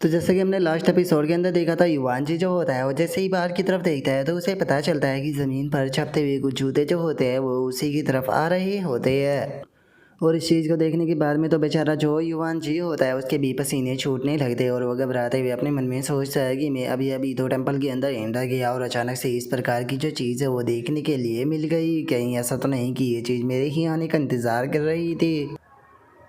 तो जैसे कि हमने लास्ट एपिसोड के अंदर देखा था, युवांशी जो होता है वो जैसे ही बाहर की तरफ देखता है तो उसे पता चलता है कि ज़मीन पर छपते हुए कुछ जूते जो होते हैं वो उसी की तरफ आ रहे होते हैं। और इस चीज़ को देखने के बाद में तो बेचारा जो युवांशी होता है उसके भी पसीने छूटने लगते और वो घबराते हुए अपने मन में सोचता है कि मैं अभी अभी तो टेम्पल के अंदर एंटर गया और अचानक से इस प्रकार की जो चीज़ है वो देखने के लिए मिल गई। कहीं ऐसा तो नहीं कि ये चीज़ मेरे ही आने का इंतज़ार कर रही थी।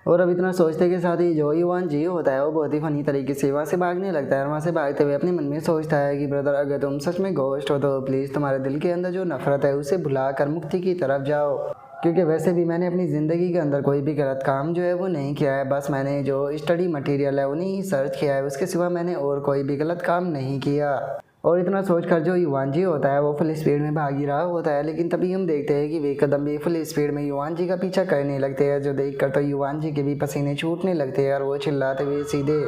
और अब इतना सोचते के साथ ही जो युवान जी होता है वो बहुत ही फनी तरीके से वहाँ से भागने लगता है और वहाँ से भागते हुए अपने मन में सोचता है कि ब्रदर, अगर तुम सच में घोस्ट हो तो प्लीज़ तुम्हारे दिल के अंदर जो नफरत है उसे भुलाकर मुक्ति की तरफ जाओ। क्योंकि वैसे भी मैंने अपनी ज़िंदगी के अंदर कोई भी गलत काम जो है वो नहीं किया है, बस मैंने जो स्टडी मटेरियल है उन्हें ही सर्च किया है, उसके सिवा मैंने और कोई भी गलत काम नहीं किया। और इतना सोचकर जो युवांशी होता है वो फुल स्पीड में भाग ही रहा होता है, लेकिन तभी हम देखते हैं कि वे कदम भी फुल स्पीड में युवांशी का पीछा करने लगते हैं, जो देखकर तो युवांशी के भी पसीने छूटने लगते हैं और वो चिल्लाते हुए सीधे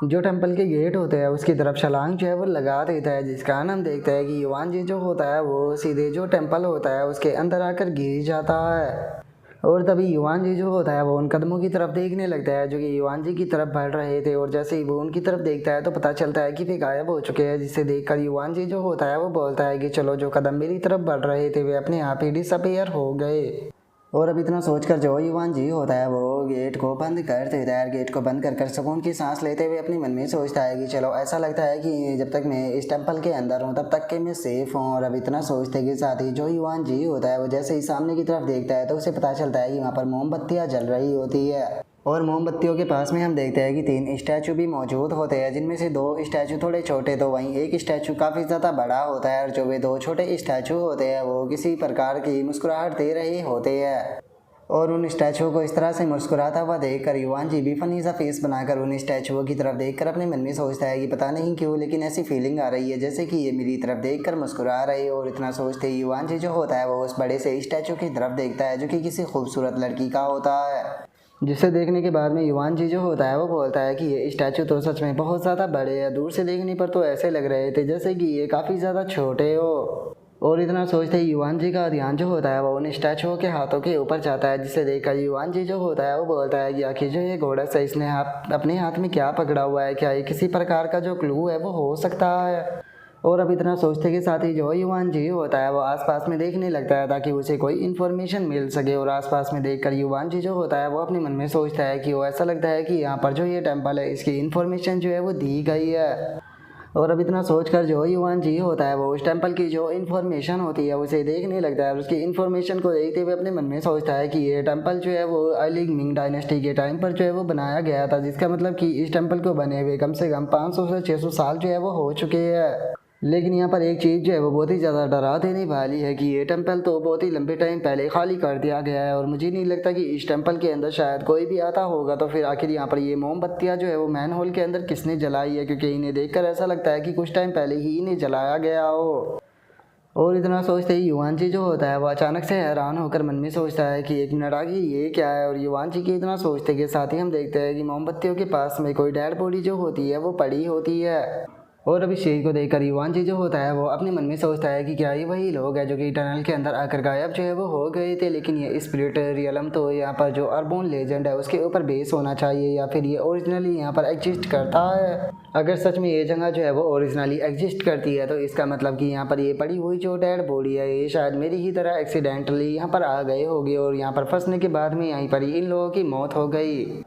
जो टेंपल के गेट होते हैं उसकी तरफ छलांग जो है वो लगा देता है, जिस कारण हम देखते हैं कि युवांशी जो होता है वो सीधे जो टेंपल होता है उसके अंदर आकर गिर जाता है। और तभी युवांशी जो होता है वो उन कदमों की तरफ देखने लगता है जो कि युवांशी की तरफ बढ़ रहे थे, और जैसे ही वो उनकी तरफ देखता है तो पता चलता है कि वे गायब हो चुके हैं, जिसे देखकर युवांशी जो होता है वो बोलता है कि चलो, जो कदम मेरी तरफ बढ़ रहे थे वे अपने आप ही डिसअपीयर हो गए। और अब इतना सोचकर जो युवांशी होता है वो गेट को बंद कर देता है। गेट को बंद कर सुकून की सांस लेते हुए अपने मन में सोचता है कि चलो, ऐसा लगता है कि जब तक मैं इस टेंपल के अंदर हूँ तब तक कि मैं सेफ हूँ। और अब इतना सोचते के साथ ही जो युवांशी होता है वो जैसे ही सामने की तरफ देखता है तो उसे पता चलता है कि वहाँ पर मोमबत्तियाँ जल रही होती है। और मोमबत्तियों के पास में हम देखते हैं कि 3 स्टैचू भी मौजूद होते हैं, जिनमें से 2 स्टैचू थोड़े छोटे तो वहीं एक स्टैचू काफ़ी ज़्यादा बड़ा होता है। और जो वे 2 छोटे स्टैचू होते हैं वो किसी प्रकार की मुस्कुराहट दे रहे होते हैं। और उन स्टैचुओं को इस तरह से मुस्कुराता हुआ देखकर युवांशी भी फनी सा फेस बनाकर उन स्टैचुओं की तरफ देखकर अपने मन में सोचता है कि पता नहीं क्यों लेकिन ऐसी फीलिंग आ रही है जैसे कि ये मेरी तरफ देखकर मुस्कुरा रहे। और इतना सोचते ही युवांशी जो होता है वो उस बड़े से स्टैचू की तरफ देखता है जो कि किसी खूबसूरत लड़की का होता है, जिसे देखने के बाद में युवांशी जो होता है वो बोलता है कि ये स्टैचू तो सच में बहुत ज़्यादा बड़े हैं, दूर से देखने पर तो ऐसे लग रहे थे जैसे कि ये काफ़ी ज़्यादा छोटे हो। और इतना सोचते ही युवांशी का ध्यान जो होता है वो उन स्टैचुओं के हाथों के ऊपर जाता है, जिसे देखकर युवांशी जो होता है वो बोलता है कि आखिर जो ये घोड़ा से इसने अपने हाथ में क्या पकड़ा हुआ है, क्या ये किसी प्रकार का जो क्लू है वो हो सकता है। और अब इतना सोचते के साथ ही जो युवांशी होता है वो आसपास में देखने लगता है ताकि उसे कोई इन्फॉर्मेशन मिल सके। और आसपास में देखकर युवांशी जो होता है वो अपने मन में सोचता है कि वो ऐसा लगता है कि यहाँ पर जो ये टेम्पल है इसकी इन्फॉर्मेशन जो है वो दी गई है। और अब इतना सोचकर जो युवांशी होता है वो उस टेंपल की जो इन्फॉर्मेशन होती है उसे देखने लगता है और उसकी इन्फॉर्मेशन को देखते हुए अपने मन में सोचता है कि ये टेंपल जो है वो अर्ली मिंग डायनेस्टी के टाइम पर जो है वो बनाया गया था, जिसका मतलब कि इस टेंपल को बने हुए कम से कम 500 से 600 साल जो है वो हो चुके हैं। लेकिन यहाँ पर एक चीज़ जो है वो बहुत ही ज़्यादा डरा देने वाली है कि ये टेंपल तो बहुत ही लंबे टाइम पहले खाली कर दिया गया है और मुझे नहीं लगता कि इस टेंपल के अंदर शायद कोई भी आता होगा। तो फिर आखिर यहाँ पर ये मोमबत्तियाँ जो है वो मैन होल के अंदर किसने जलाई है, क्योंकि इन्हें देखकर ऐसा लगता है कि कुछ टाइम पहले ही इन्हें जलाया गया हो। और इतना सोचते ही युवांशी जो होता है वो अचानक से हैरान होकर मन में सोचता है कि 1 मिनट आगे ये क्या है। और युवांशी की इतना सोचते के साथ ही हम देखते हैं कि मोमबत्तियों के पास में कोई डेड बॉडी जो होती है वो पड़ी होती है। और अभी शेर को देखकर युवांशी जो होता है वो अपने मन में सोचता है कि क्या ये वही लोग हैं जो कि टनल के अंदर आकर गायब जो है वो हो गए थे। लेकिन ये स्पिरिट रियलम तो यहाँ पर जो अर्बोन लेजेंड है उसके ऊपर बेस होना चाहिए, या फिर ये ओरिजिनली यहाँ पर एग्जिस्ट करता है। अगर सच में ये जगह जो है वो ओरिजिनली एग्जिस्ट करती है तो इसका मतलब कि यहाँ पर ये पड़ी हुई जो डेड बॉडी है ये शायद मेरी ही तरह एक्सीडेंटली यहाँ पर आ गए होंगे और यहाँ पर फंसने के बाद में यहीं पर ही इन लोगों की मौत हो गई।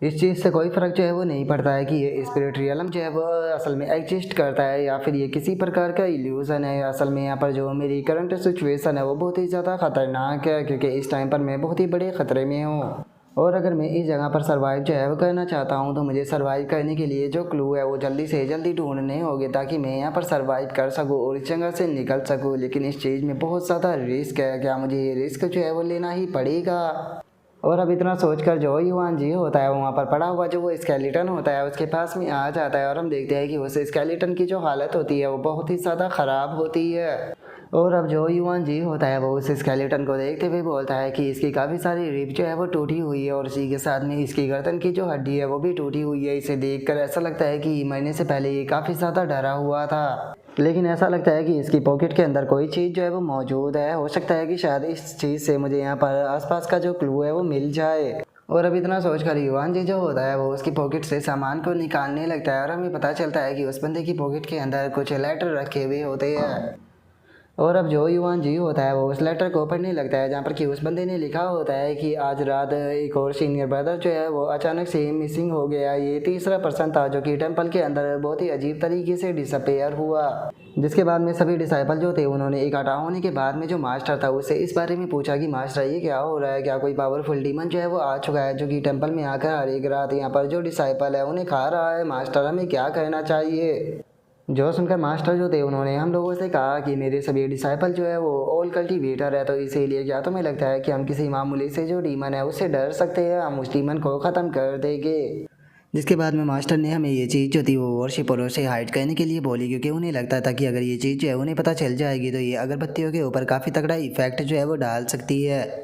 इस चीज़ से कोई फ़र्क जो है वो नहीं पड़ता है कि ये स्पिरिट रियलम जो है वो असल में एग्जिस्ट करता है या फिर ये किसी प्रकार का इल्यूज़न है। असल में यहाँ पर जो मेरी करंट सिचुएशन है वो बहुत ही ज़्यादा ख़तरनाक है, क्योंकि इस टाइम पर मैं बहुत ही बड़े ख़तरे में हूँ। और अगर मैं इस जगह पर सर्वाइव जो है वो करना चाहता हूँ तो मुझे सर्वाइव करने के लिए जो क्लू है वो जल्दी से जल्दी ढूंढने होंगे ताकि मैं यहाँ पर सर्वाइव कर सकूँ और इस जगह से निकल सकूँ। लेकिन इस चीज़ में बहुत ज़्यादा रिस्क है, क्या मुझे ये रिस्क जो है वो लेना ही पड़ेगा। और अब इतना सोचकर जो युवांशी होता है वहाँ पर पड़ा हुआ जो वो स्केलेटन होता है उसके पास में आ जाता है और हम देखते हैं कि उस स्केलेटन की जो हालत होती है वो बहुत ही ज़्यादा ख़राब होती है। और अब जो युवांशी होता है वो उस स्केलेटन को देखते हुए बोलता है कि इसकी काफ़ी सारी रिब जो है वो टूटी हुई है और इसी के साथ में इसकी गर्दन की जो हड्डी है वो भी टूटी हुई है। इसे देखकर ऐसा लगता है कि मरने से पहले ये काफ़ी ज़्यादा डरा हुआ था, लेकिन ऐसा लगता है कि इसकी पॉकेट के अंदर कोई चीज़ जो है वो मौजूद है। हो सकता है कि शायद इस चीज़ से मुझे यहाँ पर आसपास का जो क्लू है वो मिल जाए। और अब इतना सोचकर युवान जी जो होता है वो उसकी पॉकेट से सामान को निकालने लगता है और हमें पता चलता है कि उस बंदे की पॉकेट के अंदर कुछ लेटर रखे हुए होते हैं। और अब जो युवान जी होता है वो उस लेटर को पढ़ने लगता है जहाँ पर कि उस बंदे ने लिखा होता है कि आज रात एक और सीनियर ब्रदर जो है वो अचानक से मिसिंग हो गया। ये तीसरा पर्सन था जो कि टेंपल के अंदर बहुत ही अजीब तरीके से डिसअपेयर हुआ। जिसके बाद में सभी डिसाइपल जो थे उन्होंने इकट्ठा होने के बाद में जो मास्टर था उससे इस बारे में पूछा कि मास्टर ये क्या हो रहा है, क्या कोई पावरफुल डीमन जो है वो आ चुका है जो कि टेंपल में आकर हर एक रात यहाँ पर जो डिसाइपल है उन्हें खा रहा है। मास्टर हमें क्या कहना चाहिए। जो सुनकर मास्टर जो थे उन्होंने हम लोगों से कहा कि मेरे सभी डिसाइपल जो है वो ऑल कल्टीवेटर है, तो इसीलिए क्या तुम्हें लगता है कि हम किसी मामूली से जो डीमन है उससे डर सकते हैं, हम उस डीमन को ख़त्म कर देंगे। जिसके बाद में मास्टर ने हमें ये चीज़ जो थी वो वर्शिपरों से हाइड करने के लिए बोली, क्योंकि उन्हें लगता था कि अगर ये चीज़ जो है उन्हें पता चल जाएगी तो ये अगरबत्तियों के ऊपर काफ़ी तगड़ा इफेक्ट जो है वो डाल सकती है।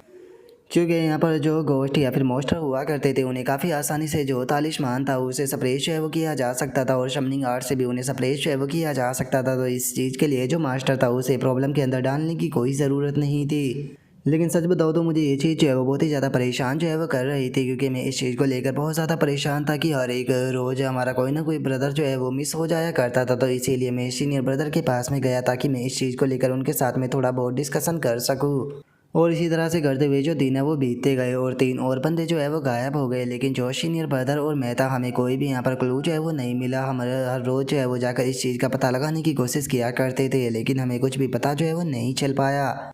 क्योंकि यहाँ पर जो गोस्ट या फिर मोस्टर हुआ करते थे उन्हें काफ़ी आसानी से जो तालिस्मान था उसे सप्रेस जो है वो किया जा सकता था और शमनिंग आर्ट से भी उन्हें सप्रेस जो है वो किया जा सकता था। तो इस चीज़ के लिए जो मास्टर था उसे प्रॉब्लम के अंदर डालने की कोई ज़रूरत नहीं थी। लेकिन सच बताओ तो मुझे ये चीज़ जो है वो बहुत ही ज़्यादा परेशान जो है वो कर रही थी, क्योंकि मैं इस चीज़ को लेकर बहुत ज़्यादा परेशान था कि हर एक रोज़ हमारा कोई ना कोई ब्रदर जो है वो मिस हो जाया करता था। तो इसीलिए मैं सीनियर ब्रदर के पास में गया ताकि मैं इस चीज़ को लेकर उनके साथ में थोड़ा बहुत डिस्कशन कर सकूँ। और इसी तरह से करते हुए जो दिन है वो बीतते गए और 3 और बंदे जो है वो गायब हो गए। लेकिन जो सीनियर ब्रदर और मैं था हमें कोई भी यहाँ पर क्लू जो है वो नहीं मिला। हमारे हर रोज़ जो है वो जाकर इस चीज़ का पता लगाने की कोशिश किया करते थे, लेकिन हमें कुछ भी पता जो है वो नहीं चल पाया।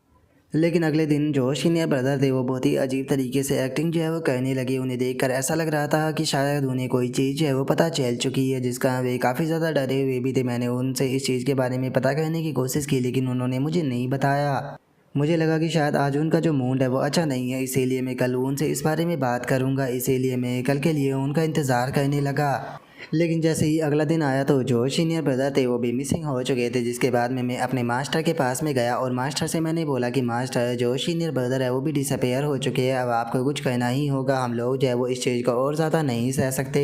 लेकिन अगले दिन जो सीनियर ब्रदर थे वो बहुत ही अजीब तरीके से एक्टिंग जो है वो करने लगे। उन्हें देखकर ऐसा लग रहा था कि शायद उन्हें कोई चीज़ जो है वो पता चल चुकी है, जिसका वे काफ़ी ज़्यादा डरे हुए भी थे। मैंने उनसे इस चीज़ के बारे में पता करने की कोशिश की लेकिन उन्होंने मुझे नहीं बताया। मुझे लगा कि शायद आज उनका जो मूड है वो अच्छा नहीं है, इसीलिए मैं कल उनसे इस बारे में बात करूंगा। इसीलिए मैं कल के लिए उनका इंतज़ार करने लगा। लेकिन जैसे ही अगला दिन आया तो जो सीनियर ब्रदर थे वो भी मिसिंग हो चुके थे। जिसके बाद में मैं अपने मास्टर के पास में गया और मास्टर से मैंने बोला कि मास्टर जो सीनियर ब्रदर है वो भी डिसअपेयर हो चुके हैं, अब आपको कुछ कहना ही होगा। हम लोग जो है वो इस चीज़ को और ज़्यादा नहीं सह सकते।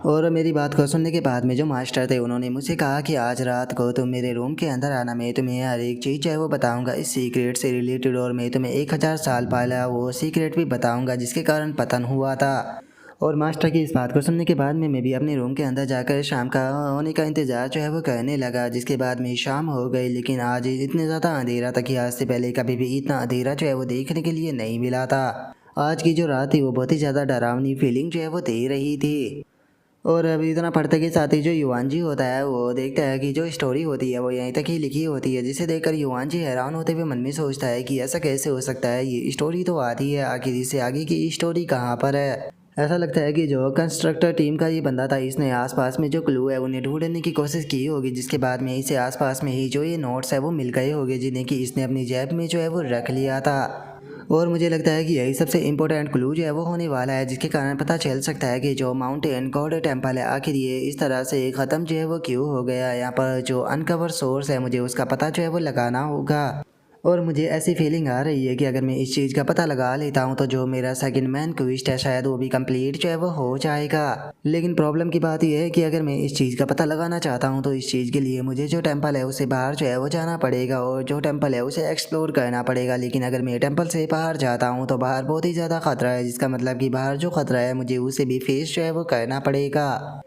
और मेरी बात को सुनने के बाद में जो मास्टर थे उन्होंने मुझसे कहा कि आज रात को तुम मेरे रूम के अंदर आना, मैं तुम्हें हर एक चीज़ है वो बताऊंगा इस सीक्रेट से रिलेटेड, और मैं तुम्हें 1000 साल पहले वो सीक्रेट भी बताऊंगा जिसके कारण पतन हुआ था। और मास्टर की इस बात को सुनने के बाद में मैं भी अपने रूम के अंदर जाकर शाम का होने का इंतज़ार जो है वो करने लगा। जिसके बाद में शाम हो गई, लेकिन आज इतने ज़्यादा अंधेरा था कि आज से पहले कभी भी इतना अंधेरा जो है वो देखने के लिए नहीं मिला था। आज की जो रात थी वो बहुत ही ज़्यादा डरावनी फीलिंग जो है वो दे रही थी। और अभी इतना पढ़ते के साथ ही जो युवान जी होता है वो देखता है कि जो स्टोरी होती है वो यहीं तक ही लिखी होती है, जिसे देखकर युवान जी हैरान होते हुए मन में सोचता है कि ऐसा कैसे हो सकता है, ये स्टोरी तो आती है, आखिर इससे आगे की स्टोरी कहाँ पर है। ऐसा लगता है कि जो कंस्ट्रक्टर टीम का ये बंदा था इसने आसपास में जो क्लू है उन्हें ढूंढने की कोशिश की होगी, जिसके बाद में इसे आसपास में ही जो ये नोट्स है वो मिल गए होंगे जिन्हें कि इसने अपनी जेब में जो है वो रख लिया था। और मुझे लगता है कि यही सबसे इम्पोर्टेंट क्लू जो है वो होने वाला है, जिसके कारण पता चल सकता है कि जो माउंटेन गॉड टेम्पल है आखिर ये इस तरह से ख़त्म जो है वो क्यों हो गया। यहाँ पर जो अनकवर सोर्स है मुझे उसका पता जो है वो लगाना होगा। और मुझे ऐसी फीलिंग आ रही है कि अगर मैं इस चीज़ का पता लगा लेता हूँ तो जो मेरा सेकंड मैन क्विस्ट है शायद वो भी कंप्लीट जो है वो हो जाएगा। लेकिन प्रॉब्लम की बात यह है कि अगर मैं इस चीज़ का पता लगाना चाहता हूँ तो इस चीज़ के लिए मुझे जो टेम्पल है उससे बाहर जो है वो जाना पड़ेगा और जो टेम्पल है उसे एक्सप्लोर करना पड़ेगा। लेकिन अगर मैं टेम्पल से बाहर जाता हूँ तो बाहर बहुत ही ज़्यादा खतरा है, जिसका मतलब कि बाहर जो खतरा है मुझे उसे भी फेस जो है वो करना पड़ेगा।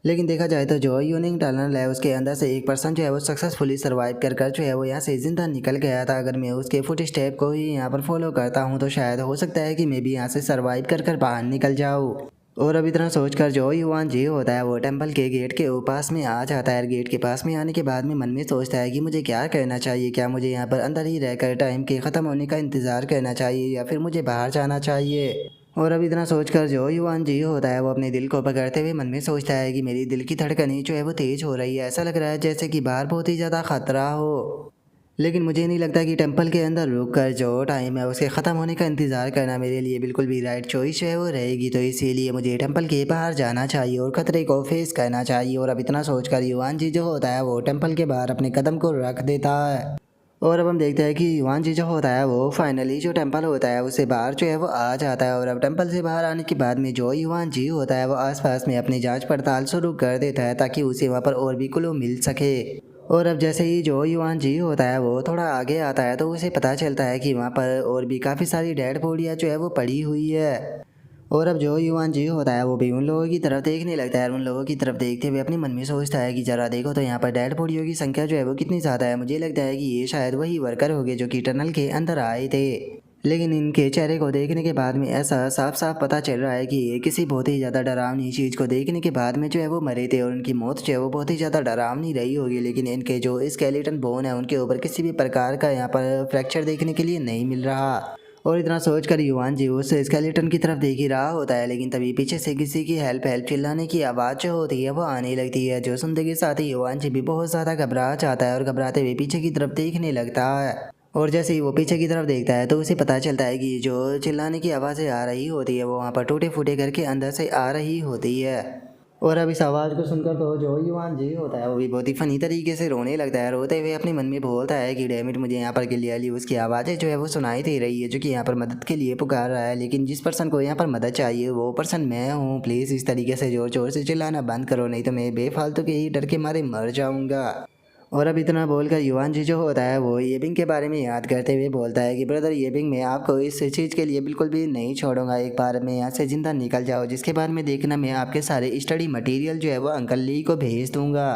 लेकिन देखा जाए तो जो यूनिक टनल है उसके अंदर से एक पर्सन जो है वो सक्सेसफुली सर्वाइव कर जो है वो यहाँ से जिंदा निकल गया था। अगर मैं उसके फुट स्टेप को ही यहाँ पर फॉलो करता हूँ तो शायद हो सकता है कि मैं भी यहाँ से सर्वाइव कर बाहर निकल जाऊँ। और अब इतना सोचकर जो युवान जी होता है वो टेम्पल के गेट के पास में आ जाता है। गेट के पास में आने के बाद में मन में सोचता है कि मुझे क्या करना चाहिए, क्या मुझे यहाँ पर अंदर ही रहकर टाइम के ख़त्म होने का इंतज़ार करना चाहिए या फिर मुझे बाहर जाना चाहिए। और अब इतना सोचकर जो युवान जी होता है वो अपने दिल को पकड़ते हुए मन में सोचता है कि मेरी दिल की धड़कनें जो है वो तेज़ हो रही है, ऐसा लग रहा है जैसे कि बाहर बहुत ही ज़्यादा खतरा हो। लेकिन मुझे नहीं लगता कि टेम्पल के अंदर रुक कर जो टाइम है उसके ख़त्म होने का इंतज़ार करना मेरे लिए बिल्कुल भी राइट चॉइस है वो रहेगी। तो इसीलिए मुझे टेम्पल के बाहर जाना चाहिए और ख़तरे को फेस करना चाहिए। और अब इतना सोचकर युवान जी जो होता है वो टेम्पल के बाहर अपने कदम को रख देता है। और अब हम देखते हैं कि युवान जी जो होता है वो फाइनली जो टेम्पल होता है उससे बाहर जो है वो आ जाता है। और अब टेम्पल से बाहर आने के बाद में जो युवान जी होता है वो आसपास में अपनी जांच पड़ताल शुरू कर देता है ताकि उसे वहाँ पर और भी क्लू मिल सके। और अब जैसे ही जो युवान जी होता है वो थोड़ा आगे आता है तो उसे पता चलता है कि वहाँ पर और भी काफ़ी सारी डेड बॉडियाँ जो है वो पड़ी हुई है। और अब जो युवान जी होता है वो भी उन लोगों की तरफ देखने लगता है और उन लोगों की तरफ देखते हुए अपने मन में सोचता है कि जरा देखो तो यहाँ पर डेड बॉडियों की संख्या जो है वो कितनी ज़्यादा है। मुझे लगता है कि ये शायद वही वर्कर होंगे जो कि टनल के अंदर आए थे। लेकिन इनके चेहरे को देखने के बाद में ऐसा साफ साफ पता चल रहा है कि ये किसी बहुत ही ज़्यादा डरावनी चीज़ को देखने के बाद में जो है वो मरे थे और उनकी मौत जो है वो बहुत ही ज़्यादा डरावनी रही होगी। लेकिन इनके जो स्केलेटन बोन है उनके ऊपर किसी भी प्रकार का यहाँ पर फ्रैक्चर देखने के लिए नहीं मिल रहा। और इतना सोचकर युवान जी उस स्केलेटन की तरफ देख ही रहा होता है। लेकिन तभी पीछे से किसी की हेल्प हेल्प चिल्लाने की आवाज़ जो होती है वो आने लगती है, जो सुनते के साथ ही युवान जी भी बहुत ज़्यादा घबरा जाता है और घबराते हुए पीछे की तरफ देखने लगता है। और जैसे ही वो पीछे की तरफ देखता है तो उसे पता चलता है कि जो चिल्लाने की आवाज़ें आ रही होती है वो वहाँ पर टूटे फूटे घर के अंदर से आ रही होती है। और अब इस आवाज़ को सुनकर तो जो युवान जी होता है वो भी बहुत ही फनी तरीके से रोने लगता है। रोते हुए अपने मन में बोलता है कि डैमिट, मुझे यहाँ पर क्लियरली उसकी आवाज़ें जो है वो सुनाई दे रही है जो कि यहाँ पर मदद के लिए पुकार रहा है, लेकिन जिस पर्सन को यहाँ पर मदद चाहिए वो पर्सन मैं हूँ। प्लीज़ इस तरीके से जोर जोर से चिल्लाना बंद करो, नहीं तो मैं बेफालतू के ही डर के मारे मर जाऊँगा। और अब इतना बोलकर युवान जी जो होता है वो येबिंग के बारे में याद करते हुए बोलता है कि ब्रदर येबिंग, मैं आपको इस चीज़ के लिए बिल्कुल भी नहीं छोड़ूंगा। एक बार में यहाँ से ज़िंदा निकल जाओ, जिसके बाद में देखना मैं आपके सारे स्टडी मटेरियल जो है वो अंकल ली को भेज दूंगा।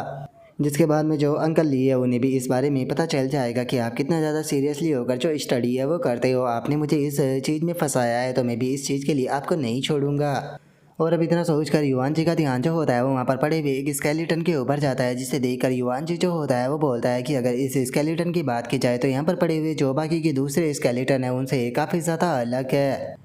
जिसके बाद में जो अंकल ली है उन्हें भी इस बारे में पता चल जाएगा कि आप कितना ज़्यादा सीरियसली होकर जो स्टडी है वो करते हो। आपने मुझे इस चीज़ में फंसाया है तो मैं भी इस चीज़ के लिए आपको नहीं छोड़ूंगा। और अब इतना सोचकर युवान जी का ध्यान जो होता है वो वहाँ पर पड़े हुए एक स्केलेटन के ऊपर जाता है, जिसे देखकर युवान जी जो होता है वो बोलता है कि अगर इस स्केलेटन की बात की जाए तो यहाँ पर पड़े हुए जो बाकी के दूसरे स्केलेटन है उनसे काफ़ी ज़्यादा अलग है।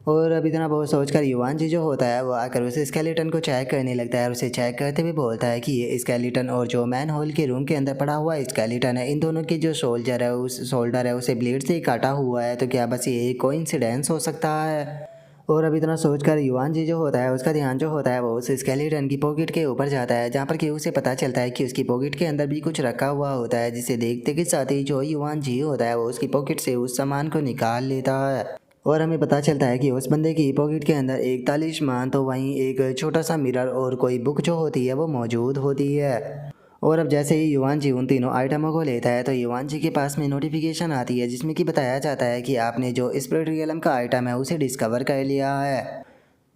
और अब इतना बहुत सोचकर युवान जी जो होता है वो आकर उस स्केलेटन को चेक करने लगता है और उसे चेक करते हुए बोलता है कि ये स्केलेटन और जो मैन होल के रूम के अंदर पड़ा हुआ स्केलेटन है, इन दोनों की जो शोल्डर है उसे ब्लेड से काटा हुआ है, तो क्या बस ये कोइंसिडेंस हो सकता है। और अब इतना सोचकर युवान जी जो होता है उसका ध्यान जो होता है वो उस स्केलेटन की पॉकेट के ऊपर जाता है, जहाँ पर कि उसे पता चलता है कि उसकी पॉकेट के अंदर भी कुछ रखा हुआ होता है, जिसे देखते के साथ ही जो युवान जी होता है वो उसकी पॉकेट से उस सामान को निकाल लेता है। और हमें पता चलता है कि उस बंदे की पॉकेट के अंदर एक तालिस्मान तो वहीं एक छोटा सा मिरर और कोई बुक जो होती है वो मौजूद होती है। और अब जैसे ही युवान जी उन तीनों आइटमों को लेता है तो युवान जी के पास में नोटिफिकेशन आती है, जिसमें कि बताया जाता है कि आपने जो स्पिरिट रियलम का आइटम है उसे डिस्कवर कर लिया है।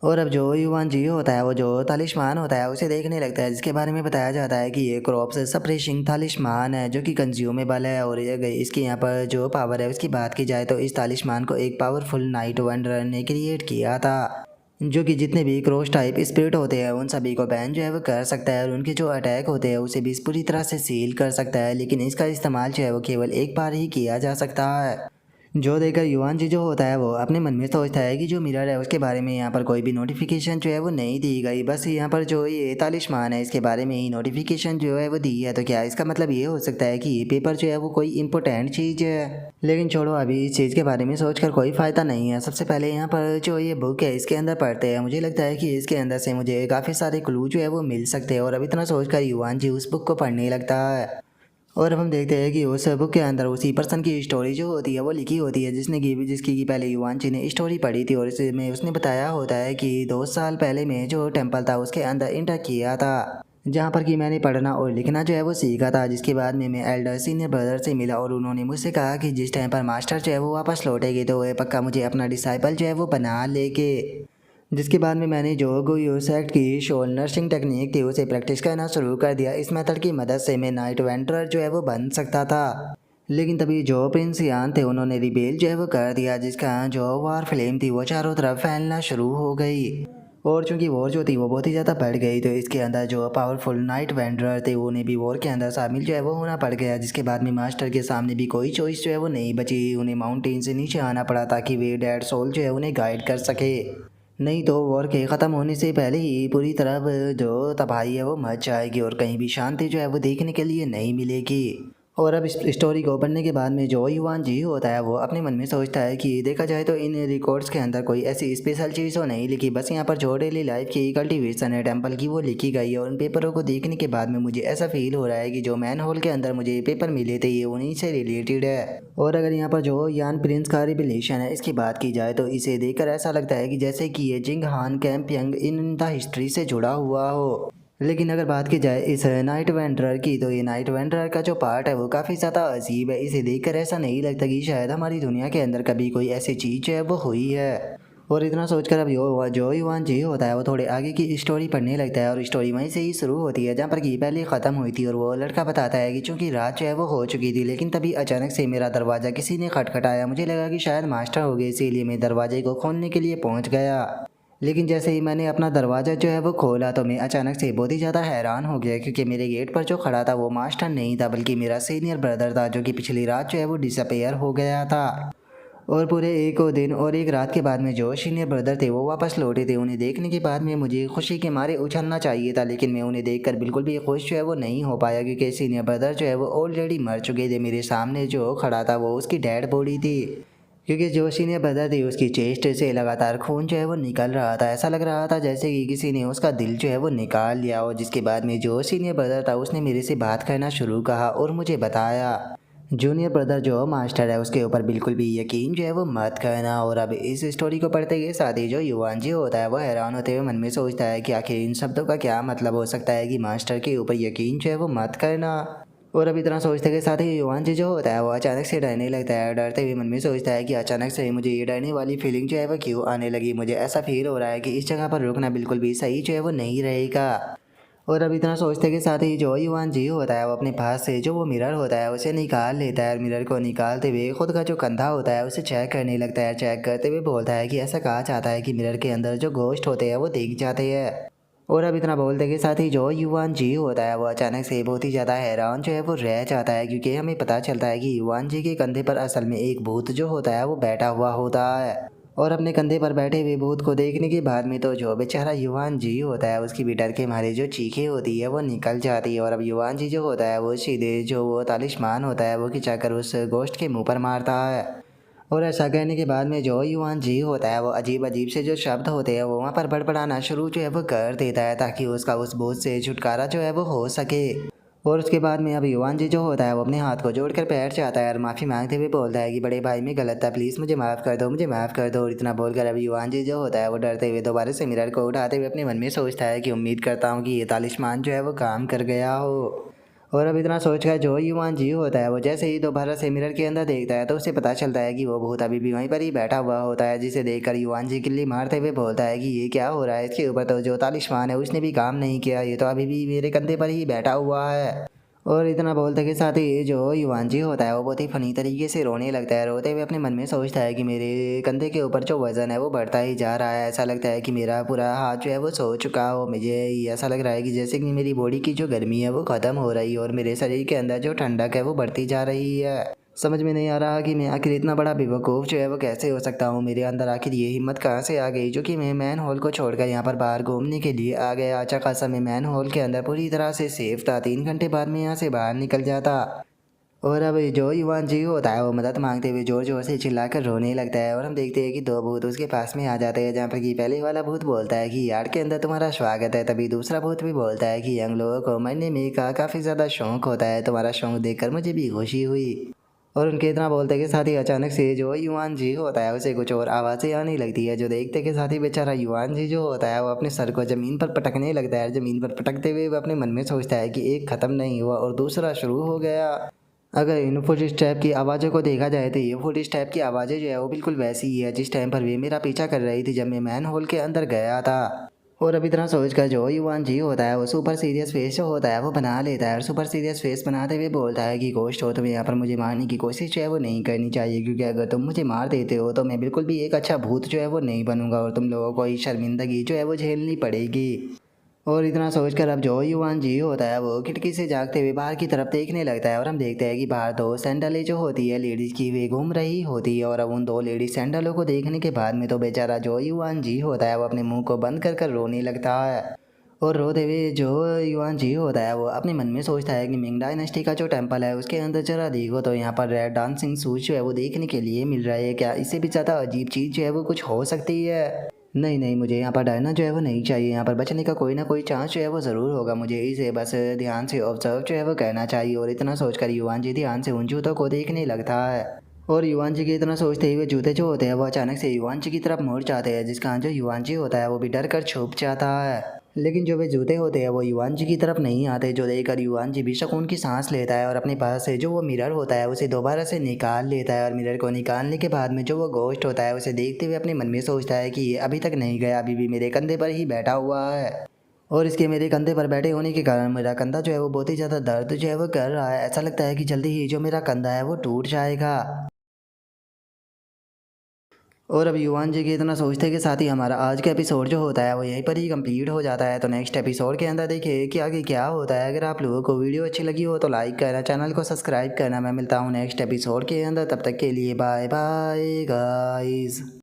और अब जो युवान जी होता है वो जो तालिस्मान होता है उसे देखने लगता है, जिसके बारे में बताया जाता है कि ये क्रॉप्स सप्रेसिंग तालिस्मान है जो कि कंज्यूमेबल है। और इसके यहाँ पर जो पावर है उसकी बात की जाए तो इस तालिस्मान को एक पावरफुल नाइट वंडर ने क्रिएट किया था, जो कि जितने भी क्रॉस टाइप स्पिरिट होते हैं उन सभी को बैन जो है वो कर सकता है और उनके जो अटैक होते हैं उसे भी पूरी तरह से सील कर सकता है। लेकिन इसका इस्तेमाल जो है वो केवल एक बार ही किया जा सकता है। जो देखकर युवान जी जो होता है वो अपने मन में सोचता है कि जो मिरर है उसके बारे में यहाँ पर कोई भी नोटिफिकेशन जो है वो नहीं दी गई, बस यहाँ पर जो ये तालिस्मान है इसके बारे में ही नोटिफिकेशन जो है वो दी है। तो क्या इसका मतलब ये हो सकता है कि ये पेपर जो है वो कोई इंपॉर्टेंट चीज़ है। लेकिन छोड़ो, अभी इस चीज़ के बारे में सोचकर कोई फ़ायदा नहीं है। सबसे पहले यहाँ पर जो ये बुक है इसके अंदर पढ़ते हैं, मुझे लगता है कि इसके अंदर से मुझे काफ़ी सारे क्लू जो है वो मिल सकते हैं। और अब इतना सोचकर युवान जी उस बुक को पढ़ने लगता है। और अब हम देखते हैं कि उस बुक के अंदर उसी पर्सन की स्टोरी जो होती है वो लिखी होती है, जिसकी पहले युवान जी ने स्टोरी पढ़ी थी। और इसमें उसने बताया होता है कि 2 साल पहले मैं जो टेम्पल था उसके अंदर इंटर किया था, जहाँ पर कि मैंने पढ़ना और लिखना जो है वो सीखा था। जिसके बाद में मैं एल्डर सीनियर ब्रदर से मिला और उन्होंने मुझसे कहा कि जिस टाइम पर मास्टर जो है वो वापस लौटेगी तो वह पक्का मुझे अपना डिसाइपल जो है वो बना लेके। जिसके बाद में मैंने जो गोयोसेक्ट की शोल नर्सिंग टेक्निक थी उसे प्रैक्टिस करना शुरू कर दिया। इस मेथड की मदद से मैं नाइट वेंडरर जो है वो बन सकता था। लेकिन तभी जो प्रिंस यान थे उन्होंने रिबेल जो है वो कर दिया, जिसका जो वार फ्लेम थी वो चारों तरफ फैलना शुरू हो गई। और चूंकि वॉर जो थी वो बहुत ही ज़्यादा बढ़ गई तो इसके अंदर जो पावरफुल नाइट वेंडरर थे उन्हें भी वॉर के अंदर शामिल जो है वो होना पड़ गया। जिसके बाद में मास्टर के सामने भी कोई चॉइस जो है वो नहीं बची, उन्हें माउंटेन से नीचे आना पड़ा ताकि वे डेड सोल जो है उन्हें गाइड कर सके। नहीं तो वॉर के ख़त्म होने से पहले ही पूरी तरह जो तबाही है वो मच जाएगी और कहीं भी शांति जो है वो देखने के लिए नहीं मिलेगी। और अब इस स्टोरी को पढ़ने के बाद में जो युवान जी होता है वो अपने मन में सोचता है कि देखा जाए तो इन रिकॉर्ड्स के अंदर कोई ऐसी स्पेशल चीज़ तो नहीं लिखी, बस यहाँ पर जो डेली लाइफ की कल्टीवेशन है टेम्पल की वो लिखी गई है। और उन पेपरों को देखने के बाद में मुझे ऐसा फील हो रहा है कि जो मैन होल के अंदर मुझे पेपर मिले थे ये उन्हीं से रिलेटेड है। और अगर यहाँ पर जो यान प्रिंस का रिविलेशन है इसकी बात की जाए तो इसे देखकर ऐसा लगता है कि जैसे कि ये जिंग हान कैंपियंग इन द हिस्ट्री से जुड़ा हुआ हो। लेकिन अगर बात की जाए इस नाइट वेंडरर की तो ये नाइट वेंडरर का जो पार्ट है वो काफ़ी ज़्यादा अजीब है। इसे देखकर ऐसा नहीं लगता कि शायद हमारी दुनिया के अंदर कभी कोई ऐसी चीज़ जो है वो हुई है। और इतना सोचकर अब जो युवान जी होता है वो थोड़े आगे की स्टोरी पढ़ने लगता है और स्टोरी वहीं से ही शुरू होती है जहाँ पर कि पहले ख़त्म हुई थी। और वो लड़का बताता है कि चूंकि रात जो है वो हो चुकी थी, लेकिन तभी अचानक से मेरा दरवाज़ा किसी ने खटखटाया। मुझे लगा कि शायद मास्टर हो गए, इसीलिए मैं दरवाजे को खोलने के लिए पहुँच गया। लेकिन जैसे ही मैंने अपना दरवाज़ा जो है वो खोला तो मैं अचानक से बहुत ही ज़्यादा हैरान हो गया, क्योंकि मेरे गेट पर जो खड़ा था वो मास्टर नहीं था बल्कि मेरा सीनियर ब्रदर था, जो कि पिछली रात जो है वो डिसअपेयर हो गया था। और पूरे एक दिन और एक रात के बाद में जो सीनियर ब्रदर थे वो वापस लौटे थे। उन्हें देखने के बाद में मुझे खुशी के मारे उछलना चाहिए था, लेकिन मैं उन्हें देखकर बिल्कुल भी खुश जो है वो नहीं हो पाया, क्योंकि सीनियर ब्रदर जो है वो ऑलरेडी मर चुके थे। मेरे सामने जो खड़ा था वो उसकी डेड बॉडी थी, क्योंकि जो सीनियर ब्रदर थी उसकी चेस्ट से लगातार खून जो है वो निकल रहा था। ऐसा लग रहा था जैसे कि किसी ने उसका दिल जो है वो निकाल लिया। और जिसके बाद में जो सीनियर ब्रदर था उसने मेरे से बात करना शुरू कहा और मुझे बताया, जूनियर ब्रदर जो मास्टर है उसके ऊपर बिल्कुल भी यकीन जो है वो मत करना। और अब इस स्टोरी को पढ़ते के साथ ही जो युवान जी होता है वो हैरान होते हुए मन में सोचता है कि आखिर इन शब्दों का क्या मतलब हो सकता है कि मास्टर के ऊपर यकीन जो है वो मत करना। और अब इतना सोचते के साथ ही युवान जी जो होता है वो अचानक से डरने लगता है। डरते हुए मन में सोचता है कि अचानक से मुझे ये डरने वाली फीलिंग जो है वो क्यों आने लगी। मुझे ऐसा फील हो रहा है कि इस जगह पर रुकना बिल्कुल भी सही जो है वो नहीं रहेगा। और अब इतना सोचते के साथ ही जो युवान जी होता है वो अपने पास से जो वो मिरर होता है उसे निकाल लेता है। और मिरर को निकालते हुए खुद का जो कंधा होता है उसे चेक करने लगता है। चेक करते हुए बोलता है कि ऐसा कहा जाता है कि मिरर के अंदर जो घोस्ट होते हैं वो दिख जाते हैं। और अब इतना बोलते के साथ ही जो युवान जी होता है वो अचानक से बहुत ही ज़्यादा हैरान जो है वो रह जाता है, क्योंकि हमें पता चलता है कि युवान जी के कंधे पर असल में एक भूत जो होता है वो बैठा हुआ होता है। और अपने कंधे पर बैठे हुए भूत को देखने के बाद में तो जो बेचारा युवान जी होता है उसकी भी डर के मारे जो चीखें होती है वो निकल जाती है। और अब युवान जी जो होता है वो सीधे जो वो तालिस्मान होता है वो खिंचाकर उस गोश्त के मुंह पर मारता है। और ऐसा कहने के बाद में जो युवान जी होता है वो अजीब अजीब से जो शब्द होते हैं वो वहाँ पर बड़बड़ाना शुरू जो है वो कर देता है, ताकि उसका उस बोझ से छुटकारा जो है वो हो सके। और उसके बाद में अब युवान जी जो होता है वो अपने हाथ को जोड़कर बैठ जाता है और माफ़ी मांगते हुए बोलता है कि बड़े भाई मैं गलत था, प्लीज़ मुझे माफ़ कर दो, मुझे माफ़ कर दो। और इतना बोलकर अब युवान जी जो होता है वो डरते हुए दोबारा से मिरर को उठाते हुए अपने मन में सोचता है कि उम्मीद करता हूँ कि ये तालिस्मान जो है वो काम कर गया हो। और अब इतना सोचकर जो युवान जी होता है वो जैसे ही दोबारा से मिरर के अंदर देखता है तो उसे पता चलता है कि वो भूत अभी भी वहीं पर ही बैठा हुआ होता है, जिसे देखकर युवान जी किल्ली मारते हुए बोलता है कि ये क्या हो रहा है, इसके ऊपर तो जो तालिस्मान है उसने भी काम नहीं किया, ये तो अभी भी मेरे कंधे पर ही बैठा हुआ है। और इतना बोलते के साथ ही जो युवान जी होता है वो बहुत ही फनी तरीके से रोने लगता है। रोते हुए अपने मन में सोचता है कि मेरे कंधे के ऊपर जो वज़न है वो बढ़ता ही जा रहा है। ऐसा लगता है कि मेरा पूरा हाथ जो है वो सो चुका हो। मुझे ऐसा लग रहा है कि जैसे कि मेरी बॉडी की जो गर्मी है वो ख़त्म हो रही है और मेरे शरीर के अंदर जो ठंडक है वो बढ़ती जा रही है। समझ में नहीं आ रहा कि मैं आखिर इतना बड़ा बेवकूफ़ जो है वो कैसे हो सकता हूँ। मेरे अंदर आखिर ये हिम्मत कहाँ से आ गई जो कि मैं मैन हॉल को छोड़कर यहाँ पर बाहर घूमने के लिए आ गया। अच्छा खासा मैं मैन हॉल के अंदर पूरी तरह से सेफ था। 3 घंटे बाद मैं यहाँ से बाहर निकल जाता। और अब जो युवान जी होता है वो मदद मांगते हुए जोर जोर से चिल्लाकर रोने लगता है। और हम देखते हैं कि दो भूत उसके पास में आ जाते हैं, जहाँ पर कि पहले वाला भूत बोलता है कि यार्ड के अंदर तुम्हारा स्वागत है। तभी दूसरा भूत भी बोलता है कि यंग लोगों को मरने में का काफ़ी ज़्यादा शौक होता है, तुम्हारा शौक देखकर मुझे भी खुशी हुई। और उनके इतना बोलते के साथ ही अचानक से जो युवान जी होता है उसे कुछ और आवाज़ें आने लगती है, जो देखते के साथ ही बेचारा युवान जी जो होता है वो अपने सर को ज़मीन पर पटकने लगता है। ज़मीन पर पटकते हुए वो अपने मन में सोचता है कि एक ख़त्म नहीं हुआ और दूसरा शुरू हो गया। अगर इन फुट स्टेप की आवाज़ों को देखा जाए तो ये फुट स्टेप की आवाज़ें जो है वो बिल्कुल वैसी ही है जिस टाइम पर वे मेरा पीछा कर रही थी जब मैं मैन होल के अंदर गया था। और अभी तरह सोचकर जो युवान जी होता है वो सुपर सीरियस फेस जो होता है वो बना लेता है और सुपर सीरियस फेस बनाते हुए बोलता है कि गोश्त हो तुम्हें यहाँ पर मुझे मारने की कोशिश जो है वो नहीं करनी चाहिए, क्योंकि अगर तुम मुझे मार देते हो तो मैं बिल्कुल भी एक अच्छा भूत जो है वो नहीं बनूंगा और तुम लोगों को ही शर्मिंदगी जो है वो झेलनी पड़ेगी। और इतना सोचकर अब जो युवान जी होता है वो खिड़की से जागते हुए बाहर की तरफ देखने लगता है और हम देखते हैं कि बाहर दो सैंडलें जो होती है लेडीज़ की वे घूम रही होती है। और अब उन दो लेडीज सैंडलों को देखने के बाद में तो बेचारा जो युवान जी होता है वो अपने मुंह को बंद कर कर रोने लगता है। और रोते हुए जो युवान जी होता है वो अपने मन में सोचता है कि मिंग डायनेस्टी का जो टेम्पल है उसके अंदर जरा देखो तो यहाँ पर रेड डांसिंग शूज जो है वो देखने के लिए मिल रहा है। क्या इससे भी ज़्यादा अजीब चीज़ जो है वो कुछ हो सकती है? नहीं नहीं, मुझे यहाँ पर डरना जो है वो नहीं चाहिए। यहाँ पर बचने का कोई ना कोई चांस जो है वो ज़रूर होगा। मुझे इसे बस ध्यान से ऑब्जर्व जो है वो करना चाहिए। और इतना सोचकर युवान जी ध्यान से उन जूतों को देखने लगता है। और युवान जी के इतना सोचते हुए जूते जो होते हैं वो अचानक से युवान जी की तरफ मुड़ जाते हैं, जिसका जो युवान जी होता है वो भी डर कर छुप जाता है। लेकिन जो वे जूते होते हैं वो युवान जी की तरफ नहीं आते, जो देखकर युवान जी भी सुकून की सांस लेता है और अपने पास से जो वो मिरर होता है उसे दोबारा से निकाल लेता है। और मिरर को निकालने के बाद में जो वो गोश्त होता है उसे देखते हुए अपने मन में सोचता है कि ये अभी तक नहीं गया, अभी भी मेरे कंधे पर ही बैठा हुआ है। और इसके मेरे कंधे पर बैठे होने के कारण मेरा कंधा जो है वो बहुत ही ज़्यादा दर्द जो है वो कर रहा है। ऐसा लगता है कि जल्दी ही जो मेरा कंधा है वो टूट जाएगा। और अब युवान जी के इतना सोचते के साथ ही हमारा आज का एपिसोड जो होता है वो यहीं पर ही कंप्लीट हो जाता है। तो नेक्स्ट एपिसोड के अंदर देखिए कि आगे क्या होता है। अगर आप लोगों को वीडियो अच्छी लगी हो तो लाइक करना, चैनल को सब्सक्राइब करना। मैं मिलता हूँ नेक्स्ट एपिसोड के अंदर, तब तक के लिए बाय बाय गाइस।